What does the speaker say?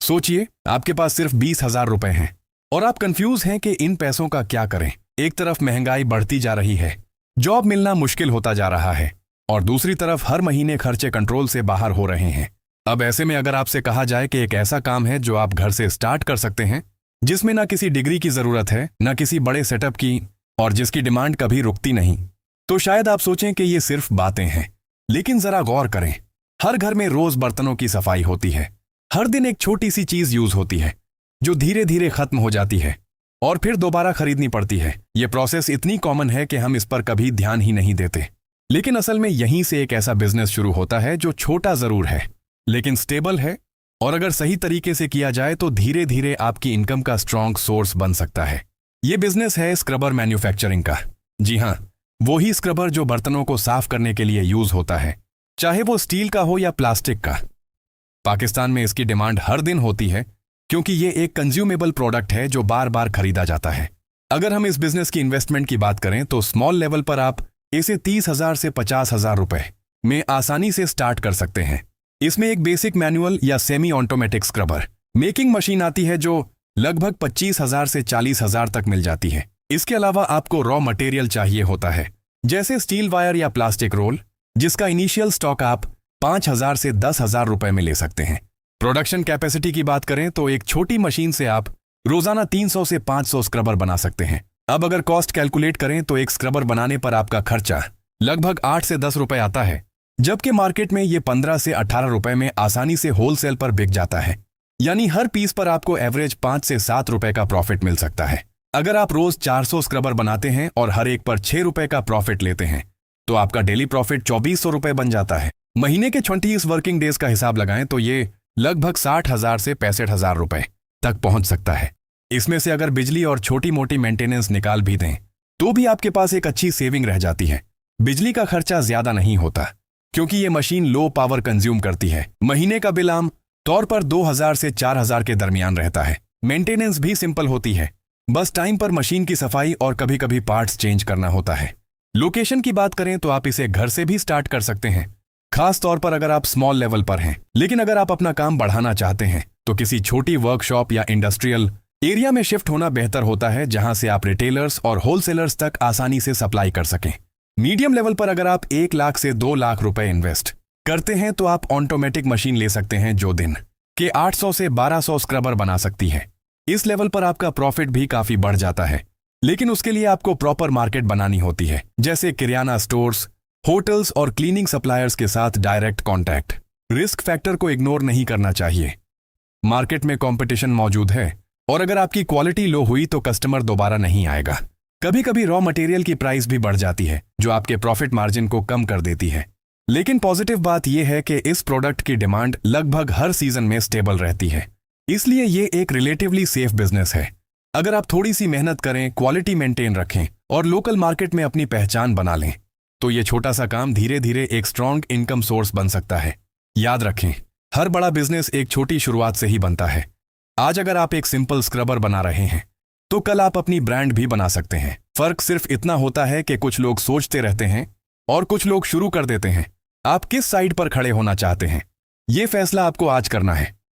सोचिए, आपके पास सिर्फ 20,000 रुपए हैं और आप कंफ्यूज हैं कि इन पैसों का क्या करें। एक तरफ महंगाई बढ़ती जा रही है, जॉब मिलना मुश्किल होता जा रहा है और दूसरी तरफ हर महीने खर्चे कंट्रोल से बाहर हो रहे हैं। अब ऐसे में अगर आपसे कहा जाए कि एक ऐसा काम है जो आप घर से स्टार्ट कर सकते हैं, जिसमें ना किसी डिग्री की जरूरत है, ना किसी बड़े सेटअप की, और जिसकी डिमांड कभी रुकती नहीं, तो शायद आप सोचें कि ये सिर्फ बातें हैं। लेकिन जरा गौर करें, हर घर में रोज बर्तनों की सफाई होती है। हर दिन एक छोटी सी चीज यूज होती है जो धीरे धीरे खत्म हो जाती है और फिर दोबारा खरीदनी पड़ती है। ये प्रोसेस इतनी कॉमन है कि हम इस पर कभी ध्यान ही नहीं देते। लेकिन असल में यहीं से एक ऐसा बिजनेस शुरू होता है जो छोटा जरूर है लेकिन स्टेबल है, और अगर सही तरीके से किया जाए तो धीरे धीरे आपकी इनकम का स्ट्रॉन्ग सोर्स बन सकता है। ये बिजनेस है स्क्रबर मैन्युफैक्चरिंग का। जी हाँ, वही स्क्रबर जो बर्तनों को साफ करने के लिए यूज होता है, चाहे वो स्टील का हो या प्लास्टिक का। पाकिस्तान में इसकी डिमांड हर दिन होती है क्योंकि ये एक कंज्यूमेबल प्रोडक्ट है जो बार बार खरीदा जाता है। अगर हम इस बिजनेस की इन्वेस्टमेंट की बात करें तो स्मॉल लेवल पर आप इसे 30,000 से 50,000 रुपए में आसानी से स्टार्ट कर सकते हैं। इसमें एक बेसिक मैनुअल या semi automatic scrubber making machine आती है जो लगभग 25,000 से 40,000 तक मिल जाती है। इसके अलावा आपको रॉ मटेरियल चाहिए होता है, जैसे स्टील वायर या प्लास्टिक रोल, जिसका इनिशियल स्टॉक आप 5,000 से 10,000 रुपए में ले सकते हैं। प्रोडक्शन कैपेसिटी की बात करें तो एक छोटी मशीन से आप रोजाना 300 से 500 स्क्रबर बना सकते हैं। अब अगर कॉस्ट कैलकुलेट करें तो एक स्क्रबर बनाने पर आपका खर्चा लगभग 8 से 10 रुपए आता है, जबकि मार्केट में ये 15 से 18 रुपए में आसानी से होलसेल पर बिक जाता है। यानी हर पीस पर आपको एवरेज 5 से 7 रुपए का प्रॉफिट मिल सकता है। अगर आप रोज 400 स्क्रबर बनाते हैं और हर एक पर 6 रुपए का प्रॉफिट लेते हैं तो आपका डेली प्रॉफिट 2400 रुपए बन जाता है। महीने के 28 वर्किंग डेज का हिसाब लगाएं तो ये लगभग 60,000 से 65,000 रुपए तक पहुंच सकता है। इसमें से अगर बिजली और छोटी मोटी मेंटेनेंस निकाल भी दें तो भी आपके पास एक अच्छी सेविंग रह जाती है। बिजली का खर्चा ज्यादा नहीं होता क्योंकि ये मशीन लो पावर कंज्यूम करती है। महीने का बिल आम तौर पर 2,000 से 4,000 के दरमियान रहता है। मेंटेनेंस भी सिंपल होती है, बस टाइम पर मशीन की सफाई और कभी कभी पार्ट्स चेंज करना होता है। लोकेशन की बात करें तो आप इसे घर से भी स्टार्ट कर सकते हैं, खास तौर पर अगर आप स्मॉल लेवल पर हैं। लेकिन अगर आप अपना काम बढ़ाना चाहते हैं तो किसी छोटी वर्कशॉप या इंडस्ट्रियल एरिया में शिफ्ट होना बेहतर होता है, जहां से आप रिटेलर्स और होलसेलर्स तक आसानी से सप्लाई कर सकें। मीडियम लेवल पर अगर आप 1 लाख से 2 लाख रुपए इन्वेस्ट करते हैं तो आप ऑटोमेटिक मशीन ले सकते हैं जो दिन के 800 से 1200 स्क्रबर बना सकती है। इस लेवल पर आपका प्रॉफिट भी काफी बढ़ जाता है, लेकिन उसके लिए आपको प्रॉपर मार्केट बनानी होती है, जैसे किराना स्टोर्स, होटल्स और क्लीनिंग सप्लायर्स के साथ डायरेक्ट कॉन्टैक्ट। रिस्क फैक्टर को इग्नोर नहीं करना चाहिए। मार्केट में कंपटीशन मौजूद है और अगर आपकी क्वालिटी लो हुई तो कस्टमर दोबारा नहीं आएगा। कभी कभी रॉ मटेरियल की प्राइस भी बढ़ जाती है जो आपके प्रॉफिट मार्जिन को कम कर देती है। लेकिन पॉजिटिव बात यह है कि इस प्रोडक्ट की डिमांड लगभग हर सीजन में स्टेबल रहती है, इसलिए ये एक रिलेटिवली सेफ बिजनेस है। अगर आप थोड़ी सी मेहनत करें, क्वालिटी मेंटेन रखें और लोकल मार्केट में अपनी पहचान बना लें तो ये छोटा सा काम धीरे धीरे एक स्ट्रॉन्ग इनकम सोर्स बन सकता है। याद रखें, हर बड़ा बिजनेस एक छोटी शुरुआत से ही बनता है। आज अगर आप एक सिंपल स्क्रबर बना रहे हैं तो कल आप अपनी ब्रांड भी बना सकते हैं। फर्क सिर्फ इतना होता है कि कुछ लोग सोचते रहते हैं और कुछ लोग शुरू कर देते हैं। आप किस साइड पर खड़े होना चाहते हैं, ये फैसला आपको आज करना है।